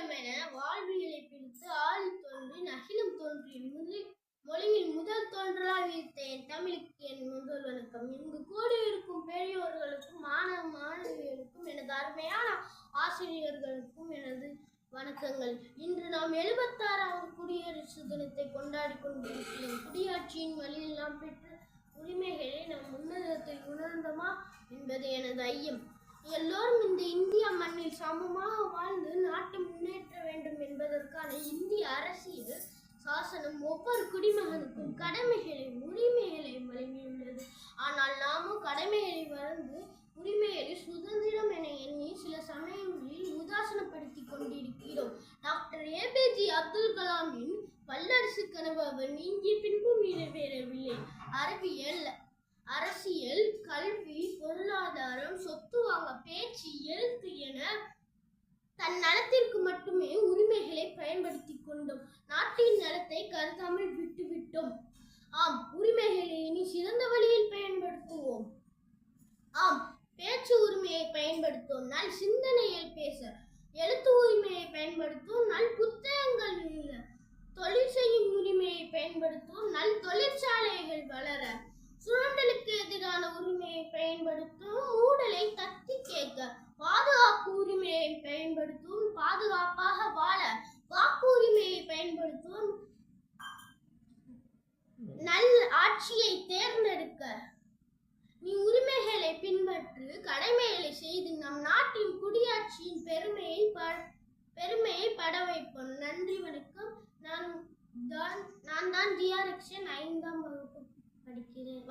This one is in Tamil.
தமிழீழமென வாழ்வியலை பிரித்து ஆழித் தோன்றி அகிலம் தோன்றி மொழியில் முதல் தோன்றலாய் வீழ்த்த என் தமிழுக்கு என் முதல் வணக்கம். இங்கு கூடியிருக்கும் பெரியோர்களுக்கும் மாணவ மாணவியருக்கும் எனது அருமையான ஆசிரியர்களுக்கும் எனது வணக்கங்கள். இன்று நாம் 76வது குடியரசு தினத்தை கொண்டாடி கொண்டிருக்கிறோம். குடியாட்சியின் வழியில் நாம் பெற்ற உரிமைகளை நாம் உன்னதத்தில் உணர்ந்தோமா என்பது எனது ஐயம். எல்லோரும் இந்த இந்திய மண்ணில் சமமாக வாழ்ந்து நாட்டை முன்னேற்ற வேண்டும் என்பதற்கான இந்திய அரசியல் சாசனம் ஒவ்வொரு குடிமகனுக்கும் கடமைகளையும் உரிமைகளையும் வழங்கியுள்ளது. ஆனால் நாமும் கடமைகளை மறந்து உரிமைகளை சுதந்திரம் என எண்ணி சில சமயங்களில் உதாசனப்படுத்திக் கொண்டிருக்கிறோம். டாக்டர் ஏபிஜே அப்துல் கலாமின் வல்லரசு கனவு அவர் நீங்கிய பின்பும் நிறைவேறவில்லை. அறிவியல், அரசியல், கல்வி, பொருளாதாரம், சொத்து வாங்க, பேச்சு, எழுத்து என தன் நலத்திற்கு மட்டுமே உரிமைகளை பயன்படுத்தி கொண்டோம். நாட்டின் நலத்தை கருதாமல் விட்டுவிட்டோம். ஆம், உரிமைகளை இனி சிறந்த வழியில் பயன்படுத்துவோம். ஆம், பேச்சு உரிமையை பயன்படுத்துவோம். நல் சிந்தனையில் பேச. எழுத்து உரிமையை பயன்படுத்துவோம். நல் புத்தகங்கள் எழுத. தொழில் செய்யும் உரிமையை பயன்படுத்துவோம். நல் தொழிற்சாலைகள் வளர. சுரண்டலுக்கு எதிரான உரிமையை பயன்படுத்தும். ஊழலை தட்டி கேட்க. பாதுகாப்பு உரிமையை பயன்படுத்தும். பாதுகாப்பாக வாழ. வாக்கு உரிமையை பயன்படுத்தும். நல் ஆட்சியை தேர்ந்தெடுக்க. நீ உரிமைகளை பின்பற்று, கடமைகளை செய்து நம் நாட்டின் குடியாட்சியின் பெருமையை பட வைப்போம். நன்றி, வணக்கம். நான் தான் DRX 5ஆம் வகுப்பு படிக்கிறேன்.